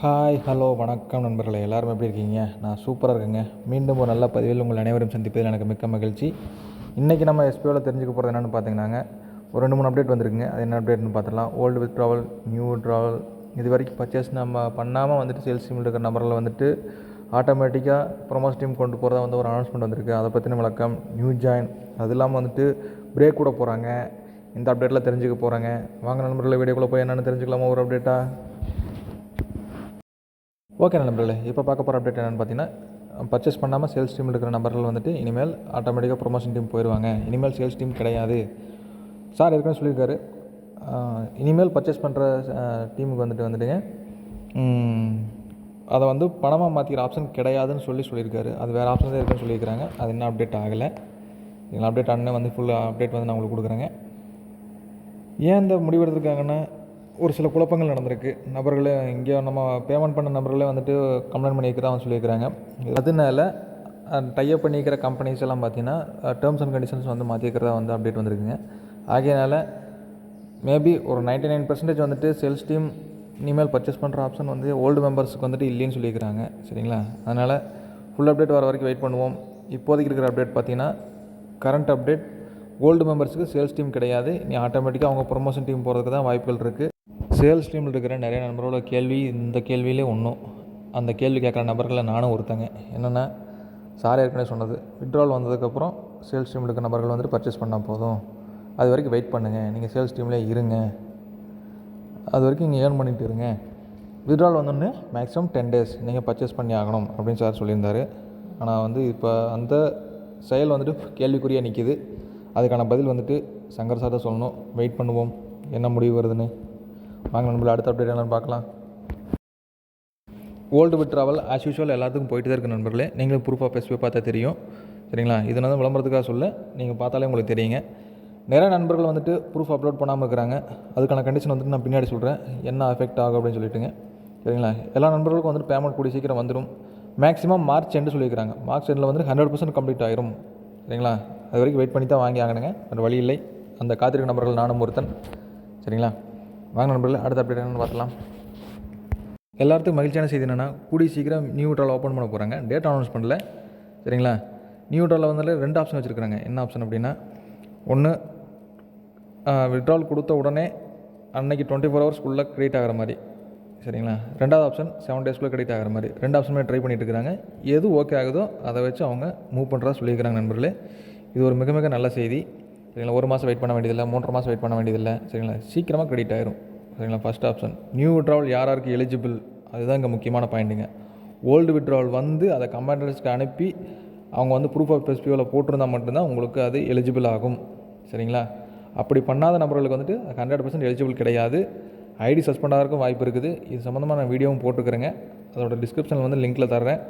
Hi hello வணக்கம் நண்பர்களே, எல்லோரும் எப்படி இருக்கீங்க? நான் சூப்பராக இருக்கேங்க. மீண்டும் ஒரு நல்ல பதிவில் உங்கள் அனைவரும் சந்திப்பதில் எனக்கு மிக்க மகிழ்ச்சி. இன்றைக்கி நம்ம எஸ்பிஓவில் தெரிஞ்சுக்க போகிறது என்னென்னு பார்த்தீங்கன்னாங்க, ஒரு 2-3 அப்டேட் வந்திருக்குங்க. அது என்ன அப்டேட்னு பார்த்துடலாம். ஓல்டு வித்ட்ராவல், நியூ வித்ட்ராவல், இது வரைக்கும் பர்ச்சேஸ் நம்ம பண்ணாமல் வந்துட்டு சேல்ஸ் டீமில் இருக்கிற நம்பரில் வந்துட்டு ஆட்டோமேட்டிக்காக ப்ரொமோஸ் டீம் கொண்டு போகிறதா வந்து ஒரு அனௌன்ஸ்மெண்ட் வந்திருக்கு. அதை பற்றின விளக்கம், நியூ ஜாயின், அது இல்லாமல் வந்துட்டு பிரேக் கூட போகிறாங்க. இந்த அப்டேட்டில் தெரிஞ்சுக்க போகிறாங்க. வாங்க நண்பர்களே, வீடியோக்குள்ளே போய் என்னென்னு தெரிஞ்சுக்கலாமா ஒரு அப்டேட்டாக? ஓகே நண்பர்களே, இப்போ பார்க்க போகிற அப்டேட் என்னென்னு பார்த்தீங்கன்னா, பர்ச்சேஸ் பண்ணாமல் சேல்ஸ் டீமில் இருக்கிற நபர்கள் வந்துட்டு இனிமேல் ஆட்டோமேட்டிக்காக ப்ரொமோஷன் டீம் போயிடுவாங்க. இனிமேல் சேல்ஸ் டீம் கிடையாது. சார் ஏற்கனவே சொல்லியிருக்காரு, இனிமேல் பர்ச்சேஸ் பண்ணுற டீமுக்கு வந்துட்டுங்க அதை வந்து பணமாக மாற்றிக்கிற ஆப்ஷன் கிடையாதுன்னு சொல்லியிருக்காரு. அது வேறு ஆப்ஷன் தான் இருக்குன்னு சொல்லியிருக்கிறாங்க. அது இன்னும் அப்டேட் ஆகலை. இதில் அப்டேட் ஆனால் வந்து ஃபுல்லாக அப்டேட் வந்து நான் உங்களுக்கு கொடுக்குறேங்க. ஏன் இந்த முடிவு எடுத்திருக்காங்கன்னா, ஒரு சில குழப்பங்கள் நடந்திருக்கு. நபர்களே இங்கே நம்ம பேமெண்ட் பண்ண நபர்களே வந்துட்டு கம்ப்ளைண்ட் பண்ணியிருக்கிறதா சொல்லியிருக்கிறாங்க. அதனால டைப் பண்ணிக்கிற கம்பெனிஸ் எல்லாம் பார்த்தீங்கன்னா டேர்ம்ஸ் அண்ட் கண்டிஷன்ஸ் வந்து மாற்றிக்கிறதா வந்து அப்டேட் வந்திருக்குங்க. ஆகையினால மேபி ஒரு 99% வந்துட்டு சேல்ஸ் டீம் இனிமேல் பர்ச்சேஸ் பண்ணுற ஆப்ஷன் வந்து ஓல்டு மெம்பர்ஸுக்கு வந்துட்டு இல்லைன்னு சொல்லியிருக்கிறாங்க. சரிங்களா? அதனால் ஃபுல் அப்டேட் வர வரைக்கும் வெயிட் பண்ணுவோம். இப்போதைக்கு இருக்கிற அப்டேட் பார்த்தீங்கன்னா, கரண்ட் அப்டேட் ஓல்டு மெம்பர்ஸுக்கு சேல்ஸ் டீம் கிடையாது. நீ ஆட்டோமேட்டிக்காக அவங்க ப்ரொமோஷன் டீம் போகிறதுக்கு தான் வாய்ப்புகள் இருக்குது. சேல்ஸ் டீமில் இருக்கிற நிறைய நண்பர்களோட கேள்வி இந்த கேள்வியிலே ஒன்றும், அந்த கேள்வி கேட்குற நபர்களில் நானும் ஒருத்தங்க. என்னென்னா, சார் ஏற்கனவே சொன்னது, வித்ட்ரால் வந்ததுக்கப்புறம் சேல்ஸ் டீமில் இருக்கிற நபர்கள் வந்துட்டு பர்ச்சேஸ் பண்ணால் போதும், அது வரைக்கும் வெயிட் பண்ணுங்கள், நீங்கள் சேல்ஸ் டீம்லேயே இருங்க, அது வரைக்கும் நீங்கள் ஏர்ன் பண்ணிகிட்டு இருங்க, வித்ட்ரால் வந்தோடனே மேக்ஸிமம் 10 days நீங்கள் பர்ச்சேஸ் பண்ணி ஆகணும் அப்படின்னு சார் சொல்லியிருந்தார். ஆனால் வந்து இப்போ அந்த செயல் வந்துட்டு கேள்விக்குறியாக நிற்கிது. அதுக்கான பதில் வந்துட்டு சங்கர் சார் தான் சொல்லணும். வெயிட் பண்ணுவோம், என்ன முடிவு வருதுன்னு. வாங்க நண்பர்களே, அடுத்த அப்டேட் என்னென்னு பார்க்கலாம். ஓல்டு வித்ட்ராவல் ஆஸ் யூஷுவல் எல்லாத்துக்கும் போயிட்டு தான் இருக்குது நண்பர்களே. நீங்களும் ப்ரூஃப் ஆஃப் எஸ்பி பார்த்தா தெரியும். சரிங்களா? இது வந்து விளம்பரத்துக்காக சொல்ல, நீங்கள் பார்த்தாலே உங்களுக்கு தெரியுங்க. நிறைய நண்பர்கள் வந்துட்டு ப்ரூஃப் அப்லோட் பண்ணாமல் இருக்கிறாங்க. அதுக்கான கண்டிஷன் வந்துட்டு நான் பின்னாடி சொல்கிறேன், என்ன அஃபெக்ட் ஆகும் அப்படின்னு சொல்லிட்டுங்க. சரிங்களா? எல்லா நண்பர்களுக்கும் வந்துட்டு பேமெண்ட் கூடிய சீக்கிரம் வந்துடும். மேக்ஸிமம் மார்ச் எண்டு சொல்லியிருக்கிறாங்க. மார்ச் எண்டில் வந்து 100% கம்ப்ளீட் ஆயிரும். சரிங்களா? அது வரைக்கும் வெயிட் பண்ணி தான் வாங்கி ஆகணுங்க, வேறு வழி இல்லை. அந்த காத்திருக்க நபர்கள் நானும் ஒருத்தன். சரிங்களா? வாங்க நண்பர்களே, அடுத்த அப்டேட் என்னென்னு பார்க்கலாம். எல்லாத்துக்கும் மகிழ்ச்சியான செய்தி என்னென்னா, கூடிய சீக்கிரம் நியூ வித்ட்ரால் ஓப்பன் பண்ண போகிறாங்க. டேட் அனௌன்ஸ் பண்ணல. சரிங்களா? நியூ வித்ட்ராலில் வந்து 2 ஆப்ஷன் வச்சுருக்காங்க. என்ன ஆப்ஷன் அப்படின்னா, ஒன்று வித்ட்ரால் கொடுத்த உடனே அன்றைக்கி 24 hours கிரெடிட் ஆகிற மாதிரி. சரிங்களா? ரெண்டாவது ஆப்ஷன் 7 days கிரெடிட் ஆகிற மாதிரி. 2 ஆப்ஷனுமே ட்ரை பண்ணிட்டு இருக்கிறாங்க. எது ஓகே ஆகுதோ அதை வச்சு அவங்க மூவ் பண்ணுறதா சொல்லியிருக்கிறாங்க நண்பர்களே. இது ஒரு மிக மிக நல்ல செய்தி. சரிங்களா? 1 மாதம் வெயிட் பண்ண வேண்டியதில்லை, 3 மாதம் வெயிட் பண்ண வேண்டியதில்லை. சரிங்களா? சீக்கிரமாக கிரெடிட் ஆயிரும். சரிங்களா? First option. நியூ வித்ட்ராவல் யாருக்கு எலிஜிபிள், அதுதான் இங்கே முக்கியமான பாயிண்ட்டுங்க. ஓல்டு வித்ட்ராவல் வந்து அதை கமாண்டர்ஸ்க்கு அனுப்பி அவங்க வந்து ப்ரூஃப் ஆஃப் எஸ்பிஓவில் போட்டிருந்தால் மட்டும்தான் உங்களுக்கு அது எலிஜிபிள் ஆகும். சரிங்களா? அப்படி பண்ணாத நபர்களுக்கு வந்துட்டு 100% எலிஜிபிள் கிடையாது. ஐடி சஸ்பெண்ட் ஆகிறதுக்கும் வாய்ப்பு இருக்குது. இது சம்மந்தமாக நான் வீடியோவும் போட்டுக்கிறேங்க. அதோட டிஸ்கிரிப்ஷனில் வந்து லிங்க்கில் தர்றேன்.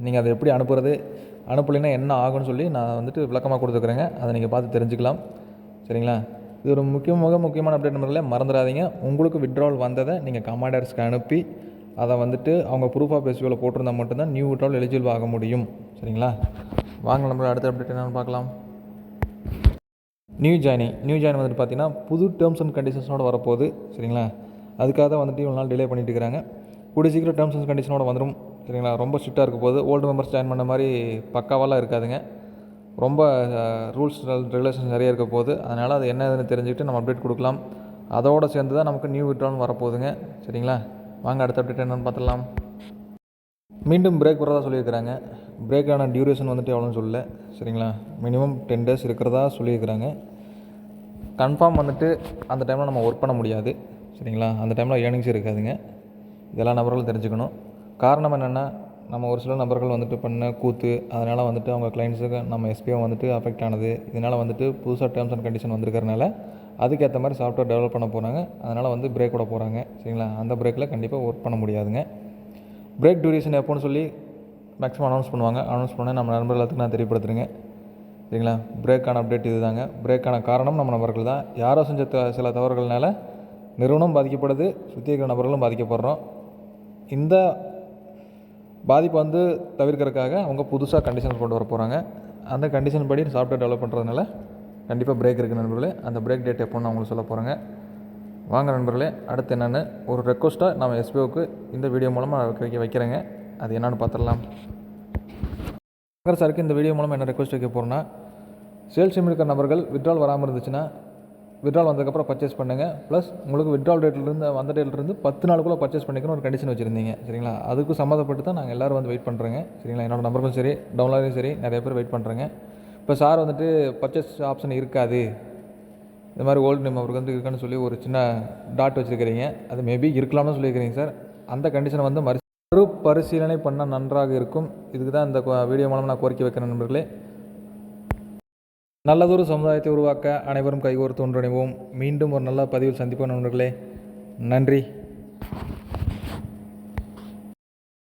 நீங்கள் அதை எப்படி அனுப்புறது, அனுப்பலைன்னா என்ன ஆகும்னு சொல்லி நான் வந்துட்டு விளக்கமாக கொடுத்துக்கிறேங்க. அதை நீங்கள் பார்த்து தெரிஞ்சுக்கலாம். சரிங்களா? இது ஒரு முக்கியமான அப்டேட் நம்பரில் மறந்துடாதீங்க. உங்களுக்கு வித்ட்ராவல் வந்ததை நீங்கள் கமாண்டர்ஸ்க்கு அனுப்பி அதை வந்துட்டு அவங்க ப்ரூஃப் ஆஃப் எஸ்பிஓவில் போட்டிருந்தால் மட்டும்தான் நியூ வித்ட்ராவல் எலிஜிபிள் ஆக முடியும். சரிங்களா? வாங்க நம்ம அடுத்த அப்டேட் என்னென்னு பார்க்கலாம். நியூ ஜாயின் வந்துட்டு பார்த்தீங்கன்னா புது டேர்ம்ஸ் அண்ட் கண்டிஷன்ஸோடு வரப்போகுது. சரிங்களா? அதுக்காக தான் வந்துட்டு இவ்வளோ நாள் டிலே பண்ணிட்டு இருக்கிறாங்க. கூடிய சீக்கிரம் டேர்ம்ஸ் அண்ட் கண்டிஷனோட வந்துடும். சரிங்களா? ரொம்ப ஸ்ட்ரிக்டாக இருக்க போகுது. ஓல்டு மெம்பர்ஸ் ஜாயின் பண்ண மாதிரி பக்காவெல்லாம் இருக்காதுங்க. ரொம்ப ரூல்ஸ் ரெகுலேஷன்ஸ் நிறைய இருக்க போகுது. அதனால் அது என்னதுன்னு தெரிஞ்சுக்கிட்டு நம்ம அப்டேட் கொடுக்கலாம். அதோடு சேர்ந்து தான் நமக்கு நியூ வித்ட்ராவல் வரப்போகுதுங்க. சரிங்களா? வாங்க அடுத்த அப்டேட் என்னென்னு பார்த்துடலாம். மீண்டும் பிரேக் வரதா சொல்லியிருக்கிறாங்க. பிரேக்கான டியூரேஷன் வந்துட்டு எவ்வளோன்னு சொல்லலை. சரிங்களா? மினிமம் 10 days இருக்கிறதா சொல்லியிருக்கிறாங்க. கன்ஃபார்ம் வந்துட்டு அந்த டைமில் நம்ம ஒர்க் பண்ண முடியாது. சரிங்களா? அந்த டைமில் ஏர்னிங்ஸ் இருக்காதுங்க. இதெல்லாம் நபர்களும் தெரிஞ்சுக்கணும். காரணம் என்னென்னா, நம்ம ஒரு சில நபர்கள் வந்துட்டு பண்ண கூத்து, அதனால் வந்துட்டு அவங்க கிளைண்ட்ஸுக்கு நம்ம எஸ்பிஓ வந்துட்டு அஃபெக்ட் ஆனது. இதனால் வந்துட்டு புதுசாக டேர்ம்ஸ் அண்ட் கண்டிஷன் வந்திருக்கிறனால அதுக்கேற்ற மாதிரி சாஃப்ட்வேர் டெவலப் பண்ண போகிறாங்க. அதனால் வந்து பிரேக் விட போகிறாங்க. சரிங்களா? அந்த பிரேக்கில் கண்டிப்பாக ஒர்க் பண்ண முடியாதுங்க. பிரேக் டியூரேஷன் எப்போன்னு சொல்லி மேக்ஸிமம் அனௌன்ஸ் பண்ணுவாங்க. அனௌன்ஸ் பண்ண நம்ம நண்பர்கள் எல்லாத்துக்கும் நான் தெரியப்படுத்துறேங்க. சரிங்களா? பிரேக்கான அப்டேட் இது தாங்க. பிரேக்கான காரணம் நம்ம நபர்கள் தான். யாரோ செஞ்ச சில தவறுகள்னால நிறுவனம் பாதிக்கப்படுது, சுற்றி இருக்கிற நபர்களும் பாதிக்கப்படுறோம். இந்த பாதிப்பை வந்து தவிர்க்கிறதுக்காக அவங்க புதுசாக கண்டிஷன் கொண்டு வர போகிறாங்க. அந்த கண்டிஷன் படி சாஃப்ட்வேர் டெவலப் பண்ணுறதுனால கண்டிப்பாக பிரேக் இருக்குது நண்பர்களே. அந்த பிரேக் டேட் எப்போன்னு நான் உங்களுக்கு சொல்ல போகிறேங்க. வாங்க நண்பர்களே, அடுத்து என்னென்னு ஒரு ரெக்வஸ்ட்டாக நம்ம எஸ்பிஓக்கு இந்த வீடியோ மூலமாக வைக்கிறேங்க. அது என்னென்னு பார்த்துடலாம். சாருக்கு இந்த வீடியோ மூலமாக என்ன ரெக்வஸ்ட் வைக்க போகிறோன்னா, சேல்ஸ் டீம் இருக்கிற நபர்கள் வித்ட்ரால் வராமல் இருந்துச்சுன்னா வித்ட்ரால் வந்ததுக்கப்புறம் பர்ச்சேஸ் பண்ணுங்கள். ப்ளஸ் உங்களுக்கு வித்ட்ரால் டேட்லேருந்து வந்த டேட்லேருந்து 10 நாளுக்குள்ளே பர்ச்சேஸ் பண்ணிக்கணும் ஒரு கண்டிஷன் வச்சுருந்தீங்க. சரிங்களா? அதுக்கு சம்மந்தப்பட்டு தான் நாங்கள் எல்லோரும் வந்து வெயிட் பண்ணுறோங்க. சரிங்களா? என்னோட நம்பர்களும் சரி, டவுன்லோடையும் சரி, நிறைய பேர் வெயிட் பண்ணுறேங்க. இப்போ சார் வந்துட்டு பர்ச்சேஸ் ஆப்ஷன் இருக்காது, இந்த மாதிரி ஓல்டு நேம் அவருக்கு வந்து இருக்குன்னு சொல்லி ஒரு சின்ன டாட் வச்சுருக்கிறீங்க. அது மேபி இருக்கலாம்னு சொல்லியிருக்கிறீங்க சார். அந்த கண்டிஷனை வந்து மறுபரிசீலனை பண்ணால் நன்றாக இருக்கும். இதுக்கு தான் இந்த வீடியோ மூலமாக நான் கோரிக்கை வைக்கிறேன் நண்பர்களே. நல்லதொரு சமுதாயத்தை உருவாக்க அனைவரும் கைகோர்த்து ஒன்றிணைவோம். மீண்டும் ஒரு நல்ல பதிவில் சந்திப்போம் நண்பர்களே. நன்றி.